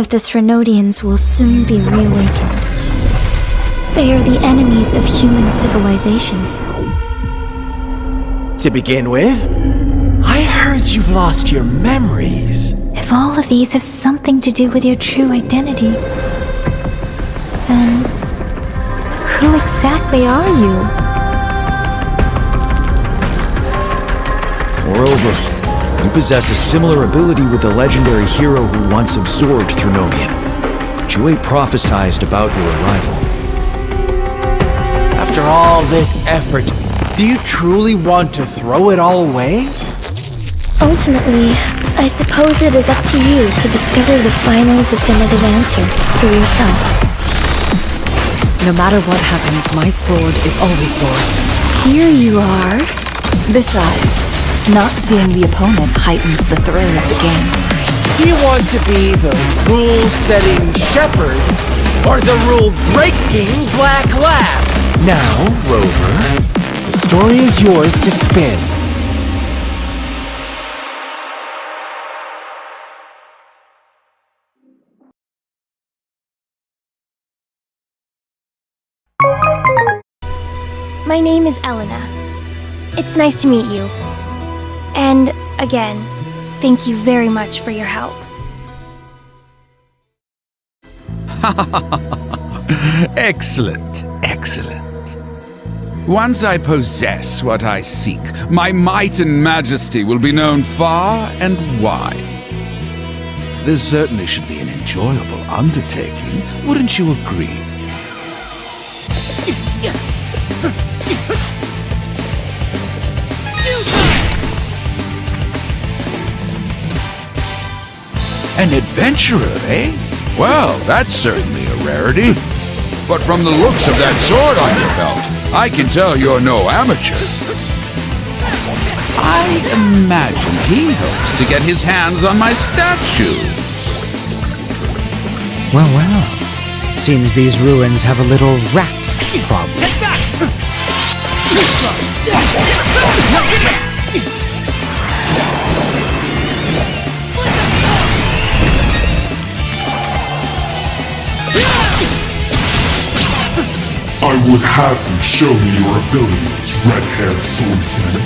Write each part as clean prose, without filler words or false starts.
of the Threnodians will soon be reawakened. They are the enemies of human civilizations. To begin with, I heard you've lost your memories. If all of these have something to do with your true identity, then who exactly are you? Moreover, you possess a similar ability with the legendary hero who once absorbed Threnodian. Jue prophesied about your arrival. After all this effort, do you truly want to throw it all away? Ultimately, I suppose it is up to you to discover the final definitive answer for yourself. No matter what happens, my sword is always yours. Here you are. Besides, not seeing the opponent heightens the thrill of the game. Do you want to be the rule-setting shepherd or the rule-breaking black lab? Now, Rover, the story is yours to spin. My name is Elena. It's nice to meet you. And, again, thank you very much for your help. Excellent, excellent. Once I possess what I seek, my might and majesty will be known far and wide. This certainly should be an enjoyable undertaking, wouldn't you agree? An adventurer, eh? Well, that's certainly a rarity. But from the looks of that sword on your belt, I can tell you're no amateur. I imagine he hopes to get his hands on my statue. Well, well. Seems these ruins have a little rat problem. Take that! No chance! I would have you show me your abilities, red-haired swordsman.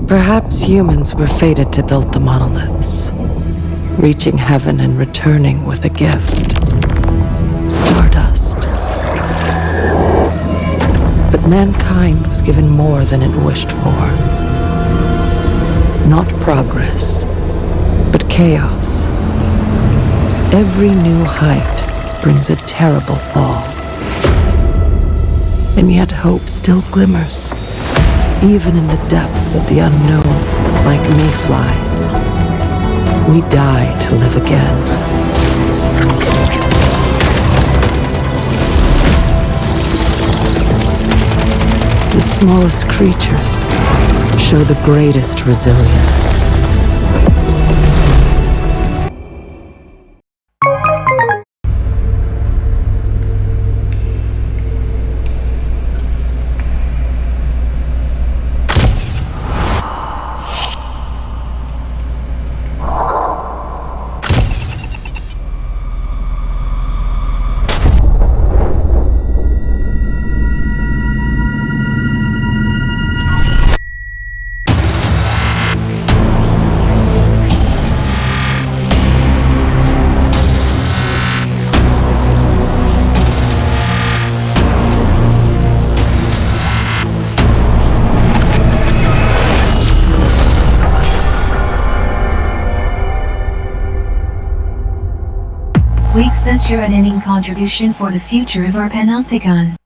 Perhaps humans were fated to build the monoliths, reaching heaven and returning with a gift. Stardust. But mankind was given more than it wished for. Not progress, but chaos. Every new height brings a terrible fall. And yet hope still glimmers, even in the depths of the unknown, like mayflies. We die to live again. The smallest creatures show the greatest resilience. We expect your unending contribution for the future of our Panopticon.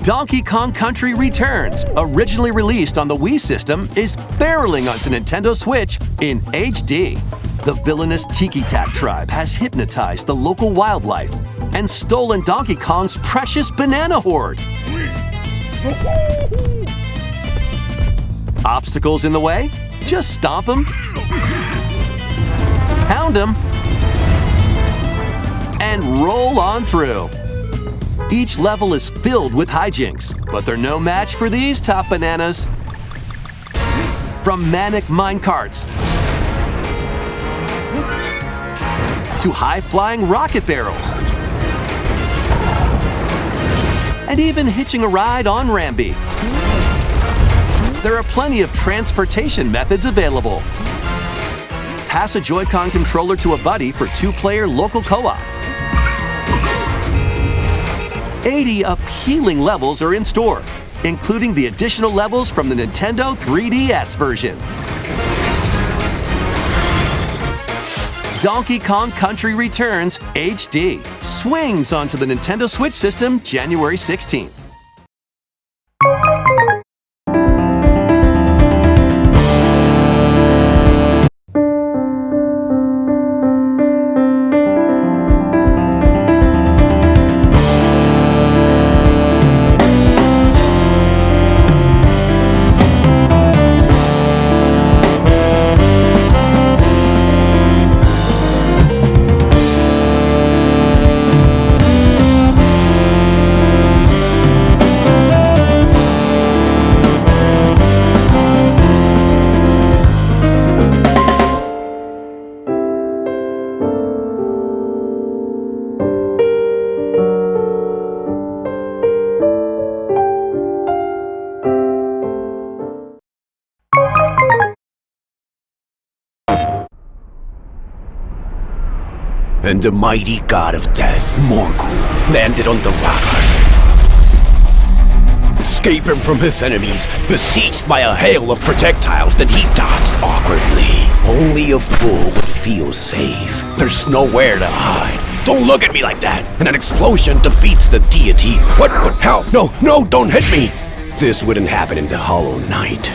Donkey Kong Country Returns, originally released on the Wii system, is barreling onto Nintendo Switch in HD. The villainous Tiki Tak tribe has hypnotized the local wildlife and stolen Donkey Kong's precious banana hoard. Obstacles in the way? Just stomp them, pound them, and roll on through. Each level is filled with hijinks, but they're no match for these top bananas. From manic minecarts to high-flying rocket barrels, and even hitching a ride on Rambi. There are plenty of transportation methods available. Pass a Joy-Con controller to a buddy for 2-player local co-op. 80 appealing levels are in store, including the additional levels from the Nintendo 3DS version. Donkey Kong Country Returns HD swings onto the Nintendo Switch system January 16th. And the mighty god of death, Morgul, landed on the Raghast. Escaping from his enemies, besieged by a hail of projectiles that he dodged awkwardly. Only a fool would feel safe. There's nowhere to hide. Don't look at me like that! And an explosion defeats the deity. What? How? No, don't hit me! This wouldn't happen in the Hollow Knight.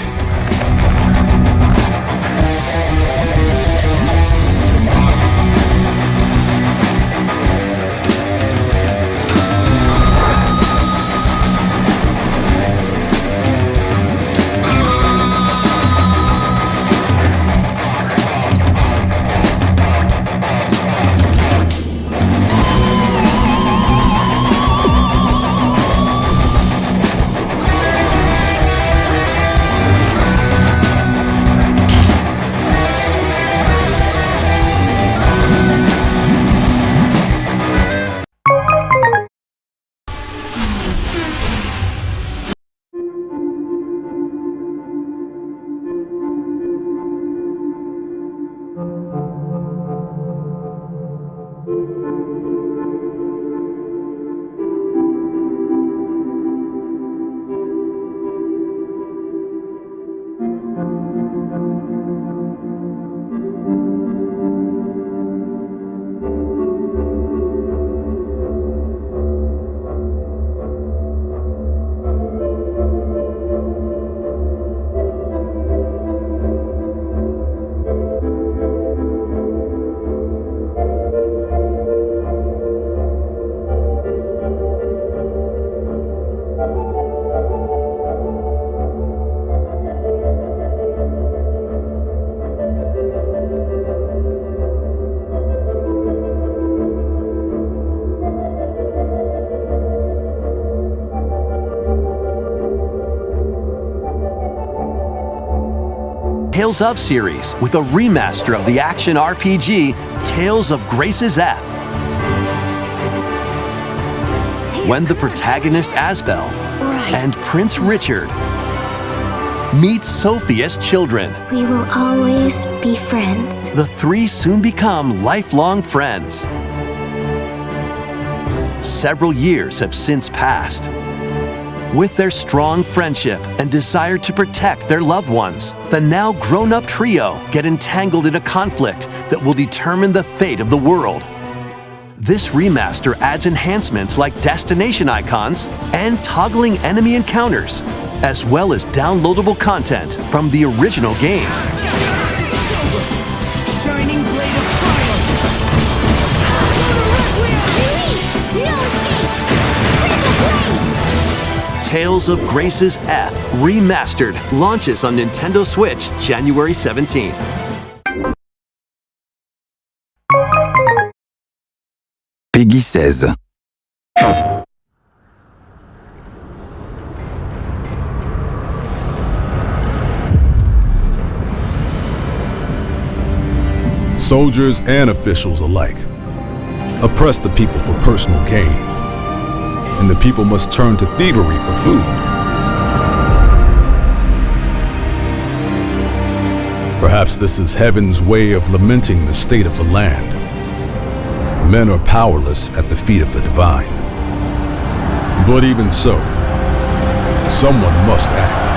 Tales of series with a remaster of the action RPG Tales of Grace's F. When the protagonist Asbel and Prince Richard meet Sophia's children, We will always be friends. the three soon become lifelong friends. Several years have since passed. With their strong friendship and desire to protect their loved ones, the now grown-up trio get entangled in a conflict that will determine the fate of the world. This remaster adds enhancements like destination icons and toggling enemy encounters, as well as downloadable content from the original game. Shining blade of triumph! Tales of Grace's F Remastered launches on Nintendo Switch January 17th. Peggy 16. Soldiers and officials alike oppress the people for personal gain, and the people must turn to thievery for food. Perhaps this is heaven's way of lamenting the state of the land. Men are powerless at the feet of the divine. But even so, someone must act.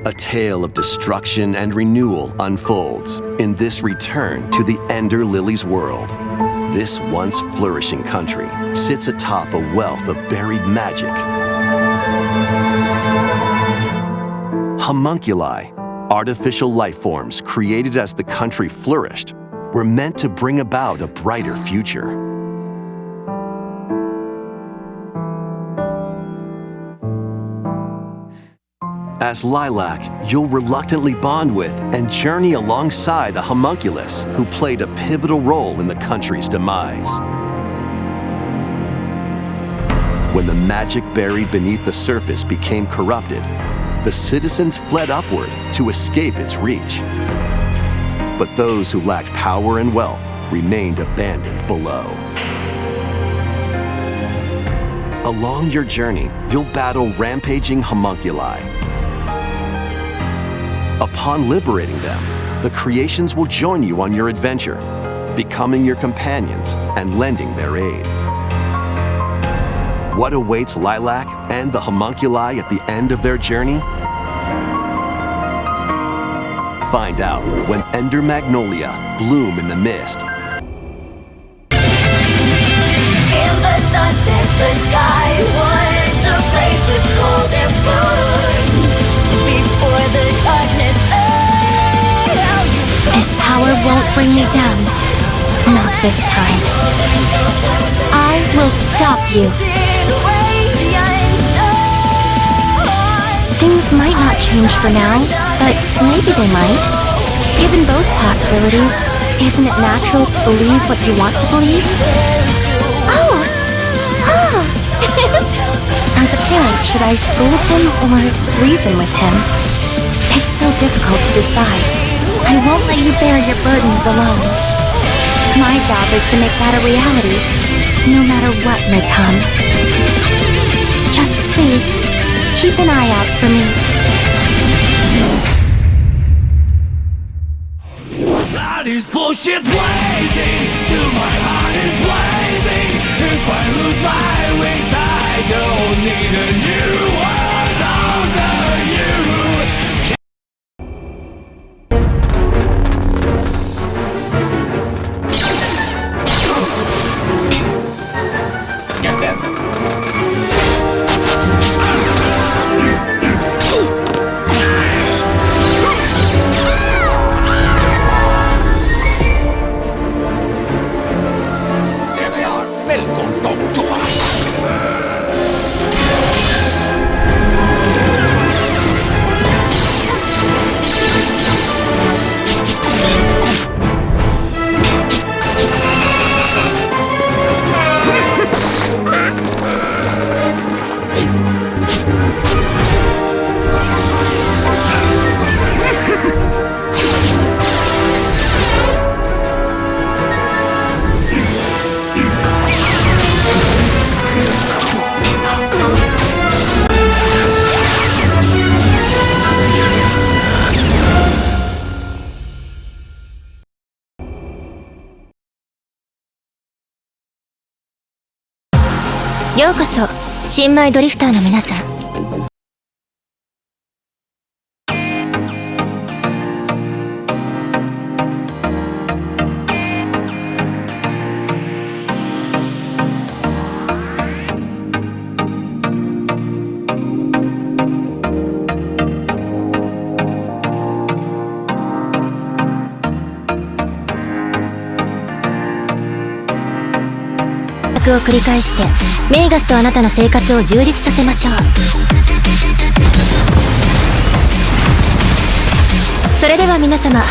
A tale of destruction and renewal unfolds in this return to the Ender Lilies world. This once flourishing country sits atop a wealth of buried magic. Homunculi, artificial life forms created as the country flourished, were meant to bring about a brighter future. As Lilac, you'll reluctantly bond with and journey alongside a homunculus who played a pivotal role in the country's demise. When the magic buried beneath the surface became corrupted, the citizens fled upward to escape its reach. But those who lacked power and wealth remained abandoned below. Along your journey, you'll battle rampaging homunculi. Upon liberating them, the creations will join you on your adventure, becoming your companions and lending their aid. What awaits Lilac and the homunculi at the end of their journey? Find out when Ender Magnolia bloom in the mist. In the sunset, the sky was a place with golden blues. Before the darkness, This power won't bring me down. Not this time. I will stop you. Things might not change for now, but maybe they might. Given both possibilities, isn't it natural to believe what you want to believe? Oh! Ah! As a parent, should I scold him or reason with him? It's so difficult to decide. I won't let you bear your burdens alone. My job is to make that a reality, no matter what may come. Just please, keep an eye out for me. That is bullshit blazing, till my heart is blazing. If I lose my wings, I don't need a new world under you. ようこそ新米ドリフターの皆さん。を繰り返してメイガスとあなたの生活を充実させましょう。それでは皆様、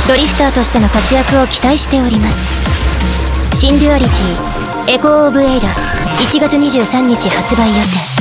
ドリフターとしての活躍を期待しております。新デュアリティエコー・オブ・エイダ1月23日発売予定。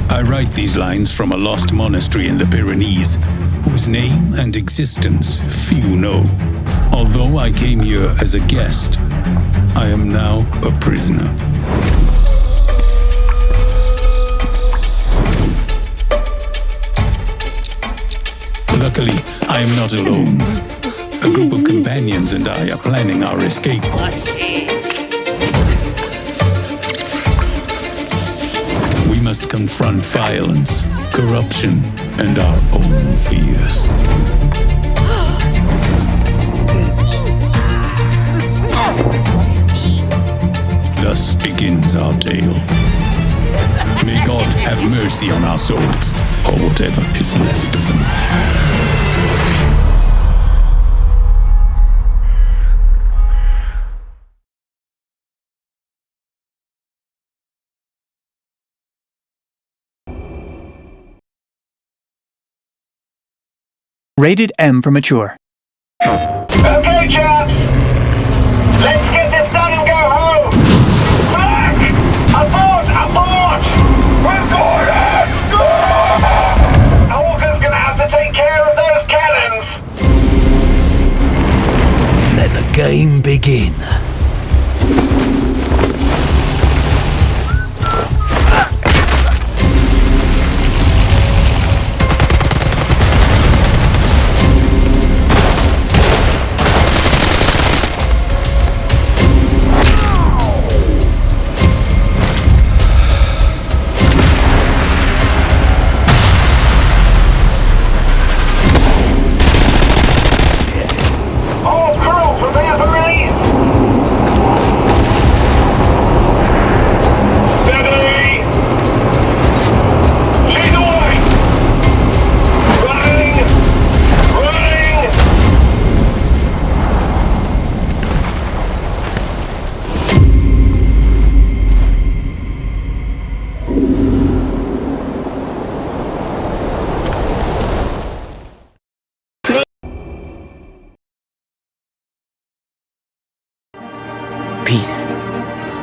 I write these lines from a lost monastery in the Pyrenees, whose name and existence few know. Although I came here as a guest, I am now a prisoner. Luckily, I am not alone. A group of companions and I are planning our escape. We must confront violence, corruption, and our own fears. Thus begins our tale. May God have mercy on our souls, or whatever is left of them. Rated M for mature. Okay, chaps! Let's get this done and go home! Back! Abort! Abort! We're going in! Walker's gonna have to take care of those cannons! Let the game begin. All crew, prepare for release!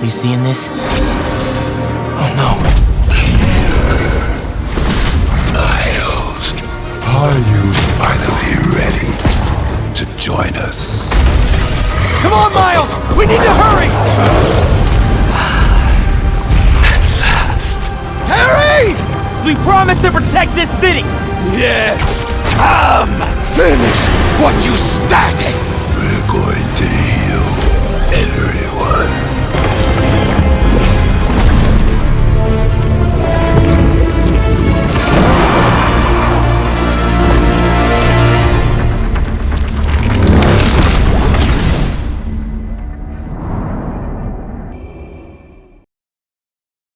You seeing this? Oh no. Miles, are you finally ready to join us? Come on, Miles! We need to hurry! At last. Harry! We promised to protect this city! Yes! Come! Finish what you started!